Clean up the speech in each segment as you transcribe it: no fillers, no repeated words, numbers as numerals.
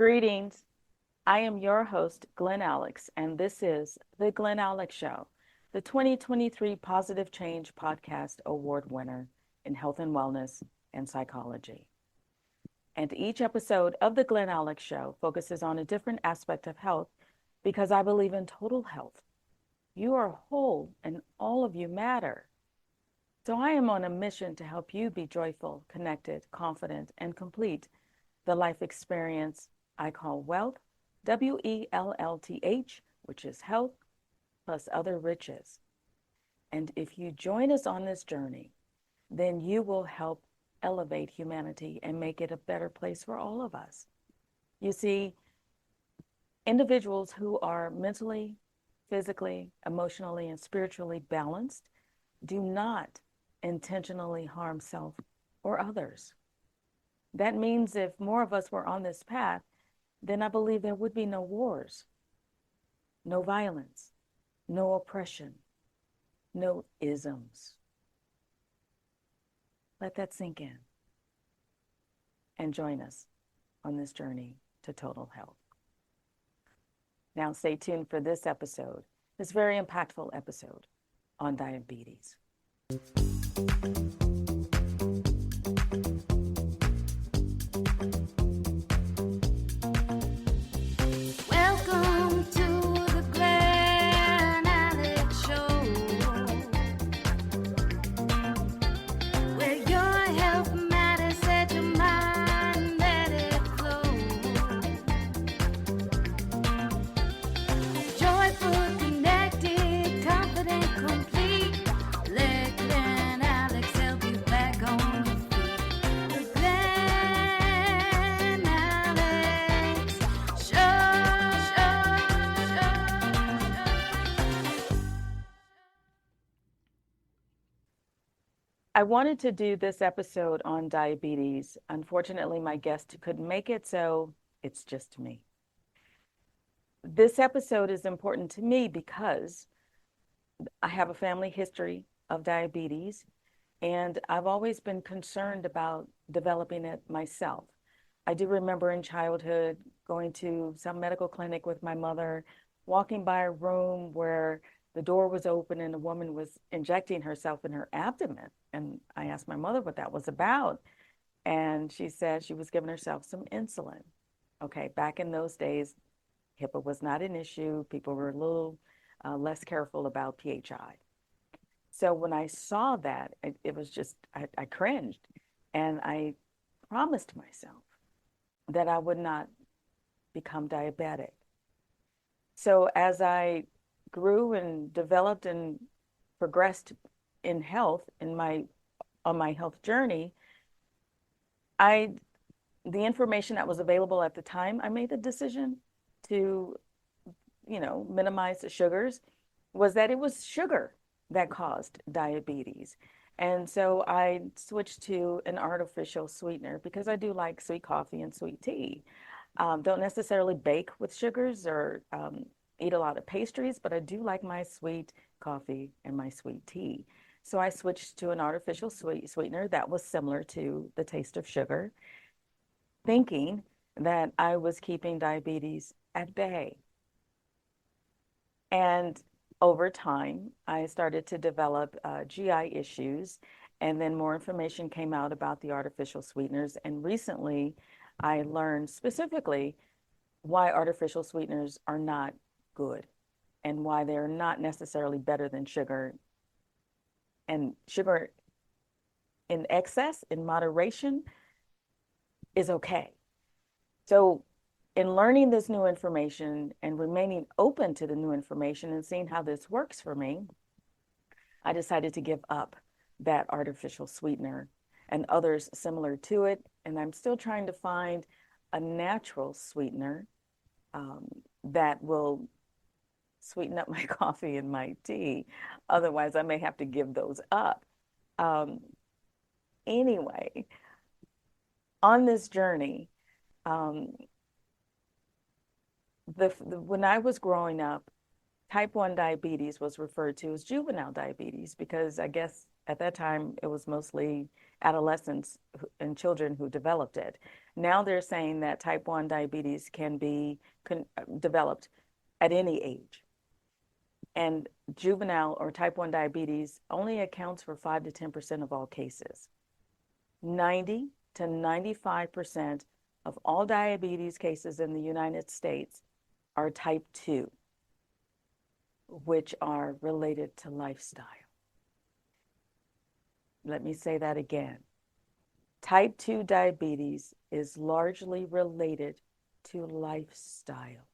Greetings. I am your host, Glen Alex, and this is the Glen Alex Show, the 2023 Positive Change Podcast Award winner in health and wellness and psychology. And each episode of the Glen Alex Show focuses on a different aspect of health because I believe in total health. You are whole and all of you matter. So I am on a mission to help you be joyful, connected, confident, and complete the life experience I call WELLTH, WELLTH, which is health plus other riches. And if you join us on this journey, then you will help elevate humanity and make it a better place for all of us. You see, individuals who are mentally, physically, emotionally, and spiritually balanced do not intentionally harm self or others. That means if more of us were on this path, then I believe there would be no wars, no violence, no oppression, no isms. Let that sink in and join us on this journey to total health. Now stay tuned for this episode, this very impactful episode on diabetes. Welcome to the Glen Alex Show, where your health matters, set your mind, let it flow. Joyful, connected, confident, complete. Let Glen Alex help you back on your feet. The Glen Alex I wanted to do this episode on diabetes. Unfortunately, my guest couldn't make it, so it's just me. This episode is important to me because I have a family history of diabetes, and I've always been concerned about developing it myself. I do remember in childhood going to some medical clinic with my mother, walking by a room where the door was open and a woman was injecting herself in her abdomen. And I asked my mother what that was about. And she said she was giving herself some insulin. Okay, back in those days, HIPAA was not an issue. People were a little less careful about PHI. So when I saw that, it was just, I cringed. And I promised myself that I would not become diabetic. So as I grew and developed and progressed in health on my health journey, the information that was available at the time, I made the decision to, minimize the sugars, was that it was sugar that caused diabetes. And so I switched to an artificial sweetener because I do like sweet coffee and sweet tea. Don't necessarily bake with sugars or eat a lot of pastries, but I do like my sweet coffee and my sweet tea. So I switched to an artificial sweetener that was similar to the taste of sugar, thinking that I was keeping diabetes at bay. And over time, I started to develop GI issues, and then more information came out about the artificial sweeteners. And recently, I learned specifically why artificial sweeteners are not good and why they're not necessarily better than sugar. And sugar in excess, in moderation, is okay. So in learning this new information and remaining open to the new information and seeing how this works for me, I decided to give up that artificial sweetener and others similar to it. And I'm still trying to find a natural sweetener that will sweeten up my coffee and my tea. Otherwise, I may have to give those up. Anyway, on this journey, when I was growing up, type 1 diabetes was referred to as juvenile diabetes because I guess At that time, it was mostly adolescents and children who developed it. Now they're saying that type 1 diabetes can be developed at any age. And juvenile or type 1 diabetes only accounts for 5 to 10% of all cases. 90 to 95% of all diabetes cases in the United States are type 2, which are related to lifestyle. Let me say that again. Type 2 diabetes is largely related to lifestyle.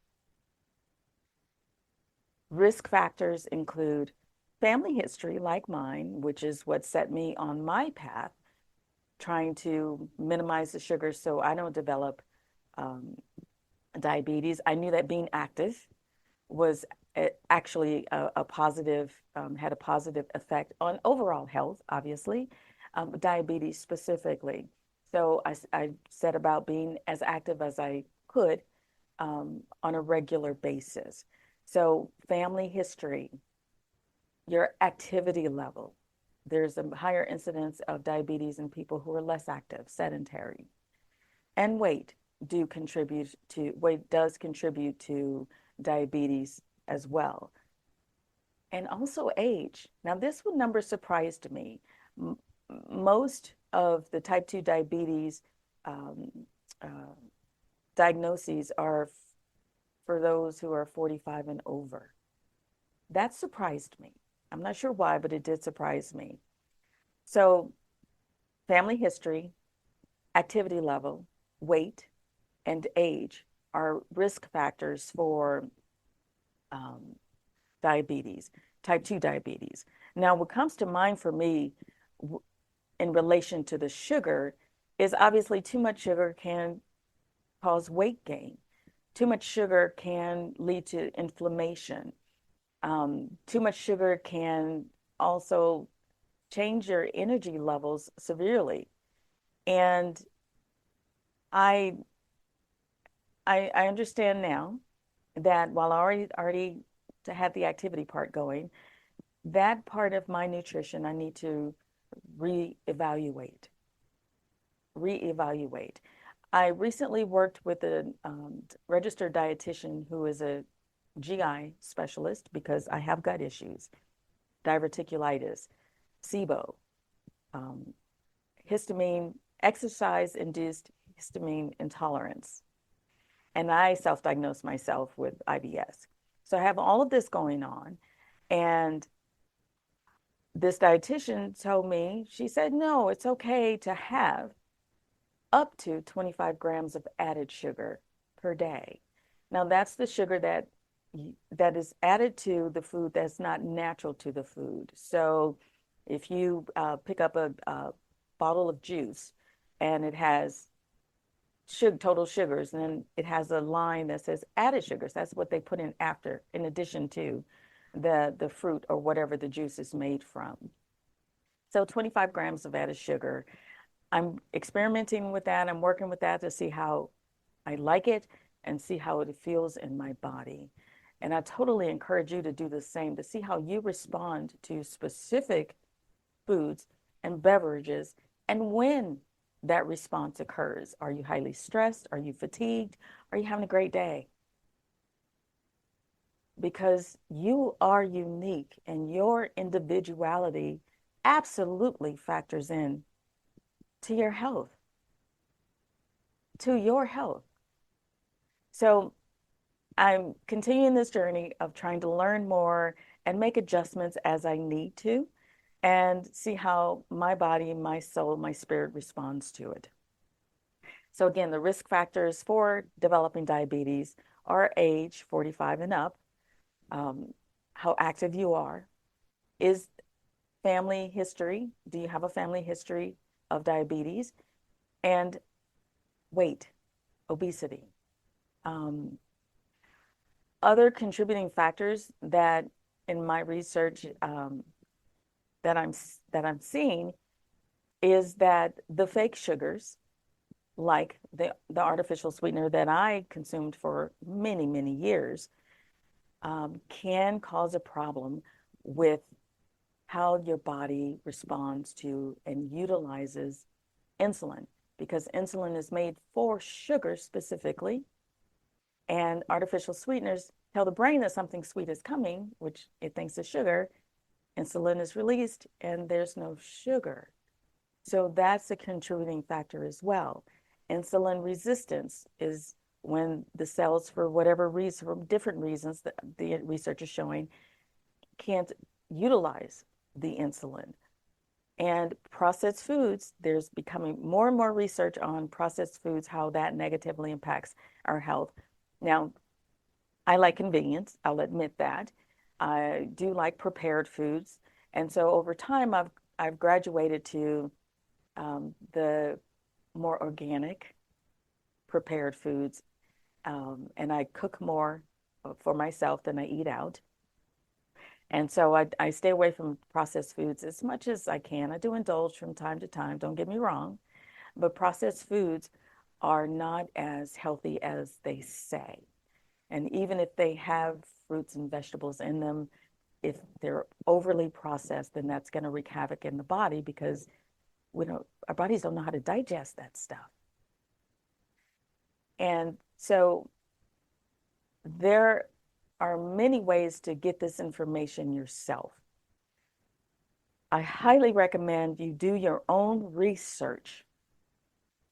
Risk factors include family history, like mine, which is what set me on my path, trying to minimize the sugar so I don't develop diabetes. I knew that being active was actually a positive, had a positive effect on overall health, obviously, diabetes specifically. So I set about being as active as I could on a regular basis. So family history, your activity level. There's a higher incidence of diabetes in people who are less active, sedentary. And weight does contribute to diabetes as well. And also age. Now, this one number surprised me. Most of the type 2 diabetes diagnoses are for those who are 45 and over. That surprised me. I'm not sure why, but it did surprise me. So, family history, activity level, weight, and age are risk factors for diabetes, type 2 diabetes. Now, what comes to mind for me in relation to the sugar is obviously too much sugar can cause weight gain. Too much sugar can lead to inflammation. Too much sugar can also change your energy levels severely. And I understand now that while I already had the activity part going, that part of my nutrition I need to reevaluate. I recently worked with a registered dietitian who is a GI specialist because I have gut issues, diverticulitis, SIBO, histamine, exercise-induced histamine intolerance. And I self-diagnosed myself with IBS. So I have all of this going on. And this dietitian told me, she said, no, it's okay to have up to 25 grams of added sugar per day. Now, that's the sugar that is added to the food that's not natural to the food. So if you pick up a bottle of juice and it has total sugars, and then it has a line that says added sugars. That's what they put in after, in addition to the fruit or whatever the juice is made from. So 25 grams of added sugar. I'm experimenting with that. I'm working with that to see how I like it and see how it feels in my body. And I totally encourage you to do the same, to see how you respond to specific foods and beverages and when that response occurs. Are you highly stressed? Are you fatigued? Are you having a great day? Because you are unique and your individuality absolutely factors in to your health, So I'm continuing this journey of trying to learn more and make adjustments as I need to and see how my body, my soul, my spirit responds to it. So again, the risk factors for developing diabetes are age, 45 and up, how active you are, is family history. Do you have a family history of diabetes? And weight, obesity. Other contributing factors that in my research that I'm seeing is that the fake sugars, like the artificial sweetener that I consumed for many, many years, can cause a problem with how your body responds to and utilizes insulin, because insulin is made for sugar specifically, and artificial sweeteners tell the brain that something sweet is coming, which it thinks is sugar. Insulin is released and there's no sugar. So that's a contributing factor as well. Insulin resistance is when the cells, for whatever reason, for different reasons that the research is showing, can't utilize the insulin. And processed foods, there's becoming more and more research on processed foods, how that negatively impacts our health. Now, I like convenience, I'll admit that. I do like prepared foods. And so over time, I've graduated to the more organic prepared foods. And I cook more for myself than I eat out. And so I stay away from processed foods as much as I can. I do indulge from time to time, don't get me wrong, but processed foods are not as healthy as they say. And even if they have fruits and vegetables in them, if they're overly processed, then that's going to wreak havoc in the body, because our bodies don't know how to digest that stuff. And so there are many ways to get this information yourself. I highly recommend you do your own research.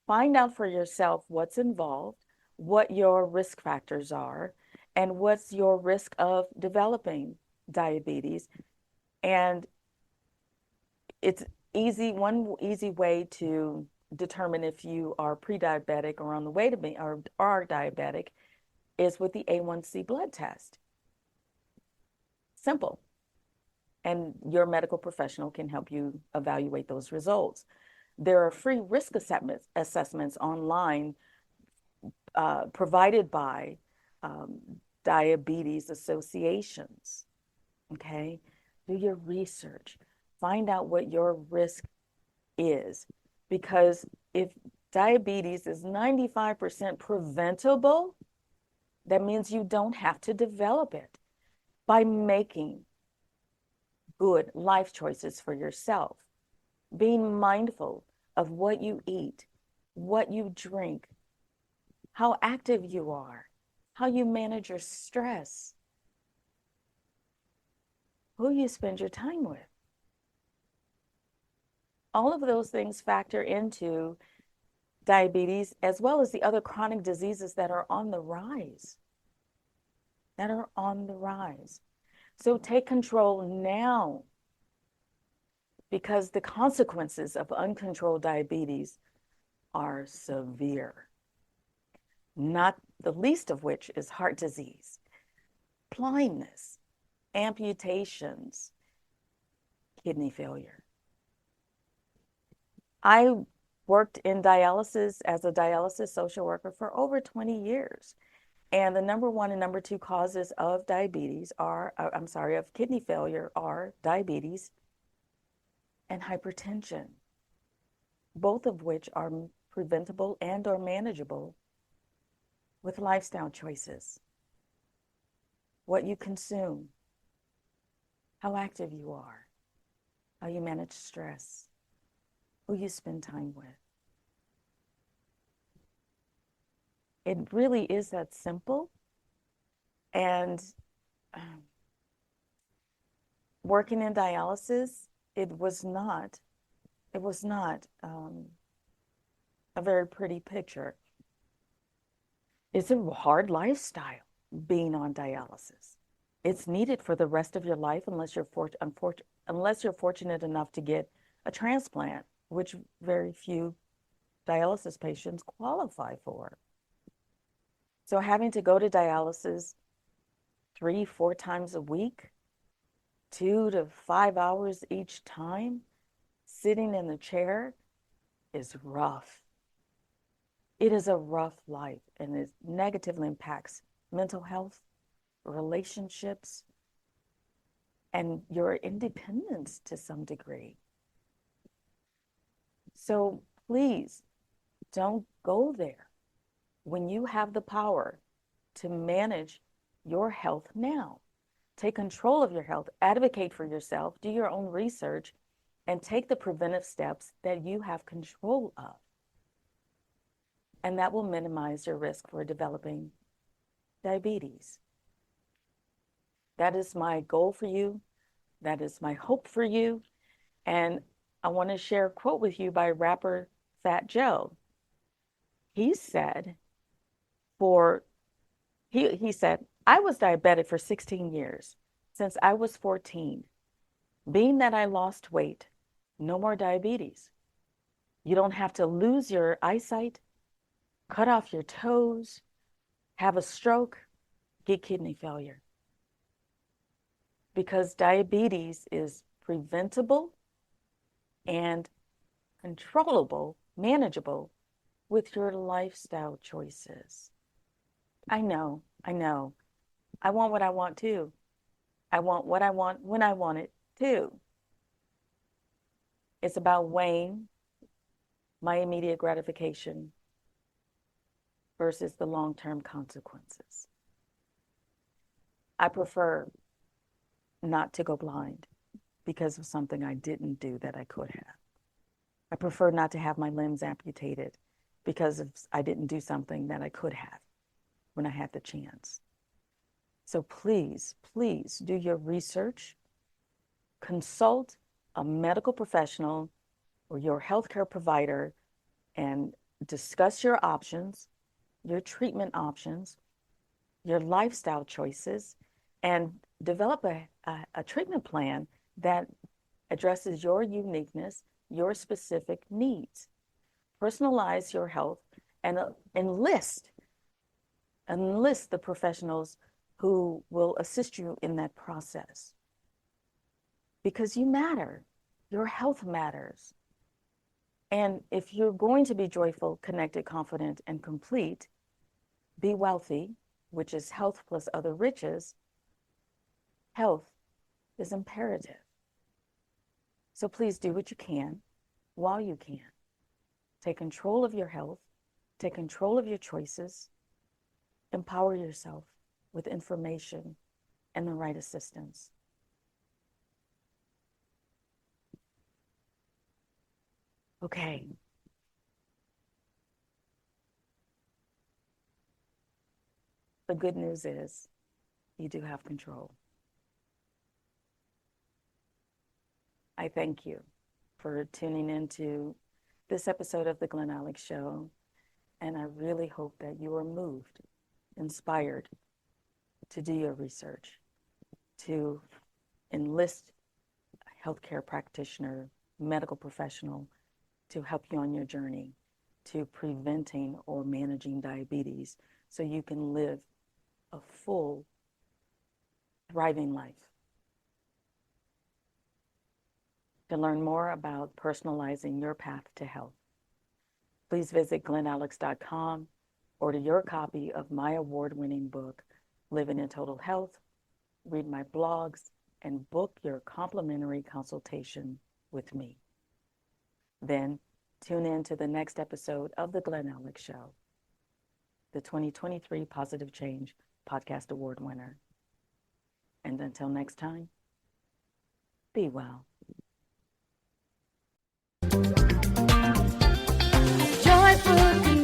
Find out for yourself what's involved, what your risk factors are, and what's your risk of developing diabetes. And it's one easy way to determine if you are pre-diabetic or on the way to be, or are diabetic, is with the A1C blood test. Simple. And your medical professional can help you evaluate those results. There are free risk assessments online provided by diabetes associations. Okay, do your research, find out what your risk is, because if diabetes is 95% preventable, that means you don't have to develop it by making good life choices for yourself, being mindful of what you eat, what you drink, how active you are, how you manage your stress, who you spend your time with. All of those things factor into diabetes, as well as the other chronic diseases that are on the rise. So take control now, because the consequences of uncontrolled diabetes are severe, not the least of which is heart disease, blindness, amputations, kidney failure. I worked in dialysis as a dialysis social worker for over 20 years. And the number one and number two causes of diabetes of kidney failure are diabetes and hypertension, both of which are preventable and or manageable with lifestyle choices. What you consume, how active you are, how you manage stress, who you spend time with. It really is that simple. And working in dialysis, it was not a very pretty picture. It's a hard lifestyle being on dialysis. It's needed for the rest of your life unless you're fortunate enough to get a transplant, which very few dialysis patients qualify for. So having to go to dialysis 3-4 times a week, 2 to 5 hours each time, sitting in the chair, is rough. It is a rough life, and it negatively impacts mental health, relationships, and your independence to some degree. So please don't go there when you have the power to manage your health now. Take control of your health, advocate for yourself, do your own research, and take the preventive steps that you have control of. And that will minimize your risk for developing diabetes. That is my goal for you. That is my hope for you. And I want to share a quote with you by rapper Fat Joe. He said, he said, I was diabetic for 16 years, since I was 14. Being that I lost weight, no more diabetes. You don't have to lose your eyesight, cut off your toes, have a stroke, get kidney failure. Because diabetes is preventable and controllable, manageable with your lifestyle choices. I know. I want what I want too. I want what I want when I want it too. It's about weighing my immediate gratification versus the long-term consequences. I prefer not to go blind because of something I didn't do that I could have. I prefer not to have my limbs amputated because I didn't do something that I could have when I had the chance. So please do your research, consult a medical professional or your healthcare provider and discuss your options, your treatment options, your lifestyle choices, and develop a treatment plan that addresses your uniqueness, your specific needs. Personalize your health and enlist the professionals who will assist you in that process. Because you matter. Your health matters. And if you're going to be joyful, connected, confident, and complete, be wealthy, which is health plus other riches, health is imperative. So please do what you can while you can. Take control of your health, take control of your choices, empower yourself with information and the right assistance. Okay. The good news is you do have control. I thank you for tuning into this episode of the Glen Alex Show, and I really hope that you are moved, inspired to do your research, to enlist a healthcare practitioner, medical professional to help you on your journey to preventing or managing diabetes so you can live a full, thriving life. To learn more about personalizing your path to health, please visit glenalex.com, order your copy of my award-winning book, Living in Total Health, read my blogs, and book your complimentary consultation with me. Then tune in to the next episode of The Glen Alex Show, the 2023 Positive Change Podcast Award winner. And until next time, be well. Joyful